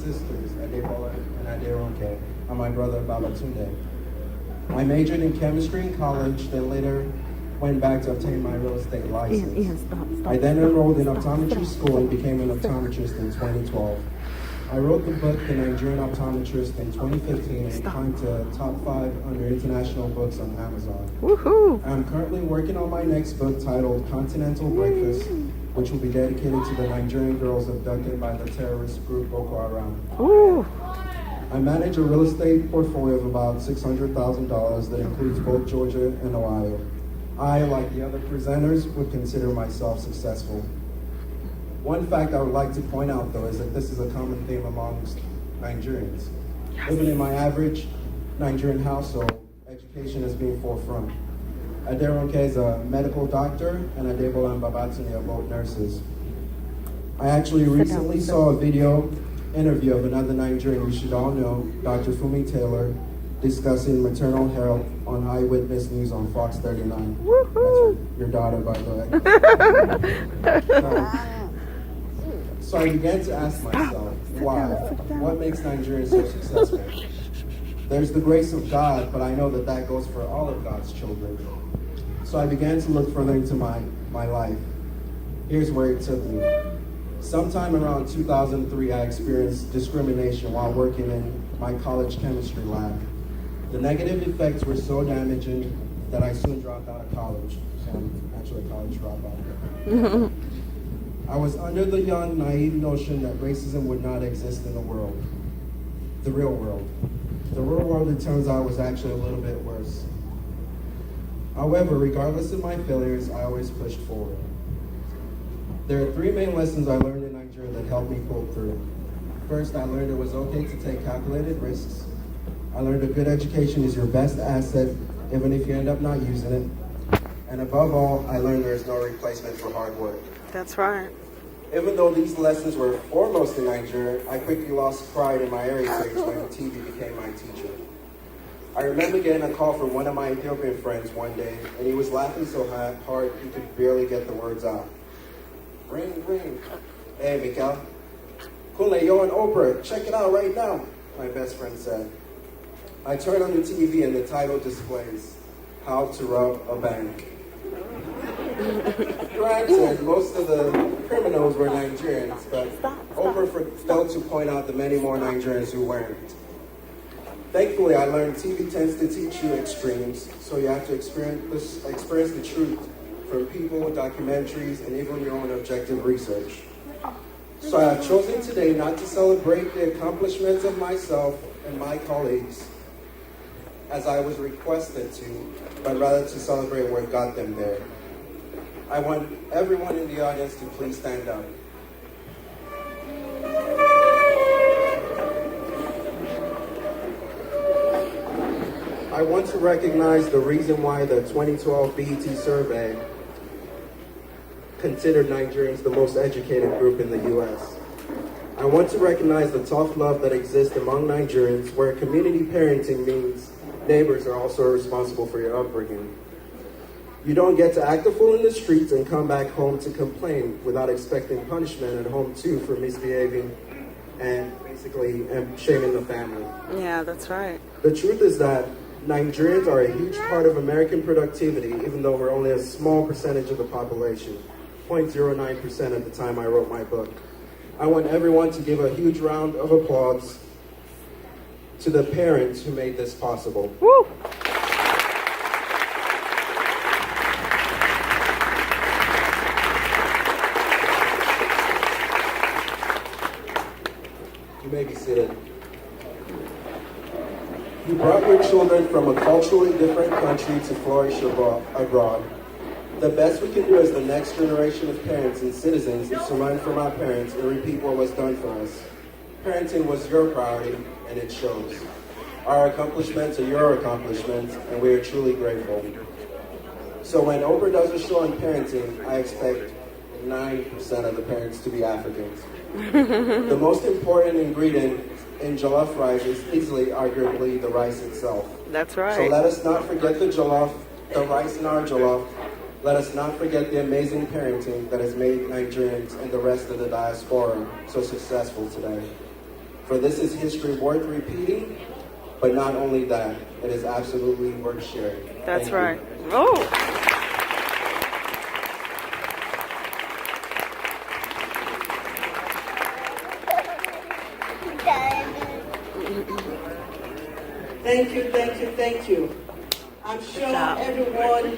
sisters, Adegbile and Adegbile, and my brother Olakunle. I majored in chemistry in college, then later went back to obtain my real estate license. I then enrolled in optometry school and became an optometrist in 2012. I wrote the book, The Nigerian Optometrist, in 2015 and climbed to top 5 under international books on Amazon. Woohoo! I'm currently working on my next book titled Continental Breakfast, which will be dedicated to the Nigerian girls abducted by the terrorist group Boko Haram. Ooh. I manage a real estate portfolio of about $600,000 that includes both Georgia and Ohio. I, like the other presenters, would consider myself successful. One fact I would like to point out, though, is that this is a common theme amongst Nigerians. Even in my average Nigerian household, education is being forefront. Aderonke is a medical doctor, and Adegbile and Babatunde are both nurses. I actually recently saw a video interview of another Nigerian you should all know, Dr. Fumi Taylor, discussing maternal health on Eyewitness News on Fox 39. Woohoo! That's your daughter, by the way. So I began to ask myself, why? What makes Nigerians so successful? There's the grace of God, but I know that that goes for all of God's children. So I began to look further into my life. Here's where it took me. Sometime around 2003, I experienced discrimination while working in my college chemistry lab. The negative effects were so damaging that I soon dropped out of college. So I'm actually a college dropout. I was under the young, naive notion that racism would not exist in the world. The real world. The real world, it turns out, was actually a little bit worse. However, regardless of my failures, I always pushed forward. There are 3 main lessons I learned in Nigeria that helped me pull through. First, I learned it was okay to take calculated risks. I learned a good education is your best asset, even if you end up not using it. And above all, I learned there is no replacement for hard work. That's right. Even though these lessons were foremost in Nigeria, I quickly lost pride in my heritage when TV became my teacher. I remember getting a call from one of my Ethiopian friends one day, and he was laughing so hard he could barely get the words out. Ring, ring. Hey, Mikael. Kunle, you're on Oprah. Check it out right now, my best friend said. I turned on the TV and the title displays, How to Rob a Bank. Granted, most of the criminals were Nigerians, but Oprah failed to point out the many more Nigerians who weren't. Thankfully, I learned TV tends to teach you extremes, so you have to experience the truth from people, documentaries, and even your own objective research. So I have chosen today not to celebrate the accomplishments of myself and my colleagues, as I was requested to, but rather to celebrate what got them there. I want everyone in the audience to please stand up. I want to recognize the reason why the 2012 BET survey considered Nigerians the most educated group in the U.S. I want to recognize the tough love that exists among Nigerians, where community parenting means neighbors are also responsible for your upbringing. You don't get to act a fool in the streets and come back home to complain without expecting punishment at home too for misbehaving and basically shaming the family. Yeah, that's right. The truth is that Nigerians are a huge part of American productivity, even though we're only a small percentage of the population, 0.09% at the time I wrote my book. I want everyone to give a huge round of applause to the parents who made this possible. Woo! You may be seated. You brought your children from a culturally different country to flourish abroad. The best we can do as the next generation of parents and citizens is to learn from our parents and repeat what was done for us. Parenting was your priority, and it shows. Our accomplishments are your accomplishments, and we are truly grateful. So when Oprah does a show on parenting, I expect 9% of the parents to be Africans. The most important ingredient in jollof rice is easily, arguably, the rice itself. That's right. So let us not forget the rice in our jollof. Let us not forget the amazing parenting that has made Nigerians and the rest of the diaspora so successful today. For this is history worth repeating, but not only that, it is absolutely worth sharing. That's Thank you. right. Oh. Thank you, thank you, thank you. I'm sure everyone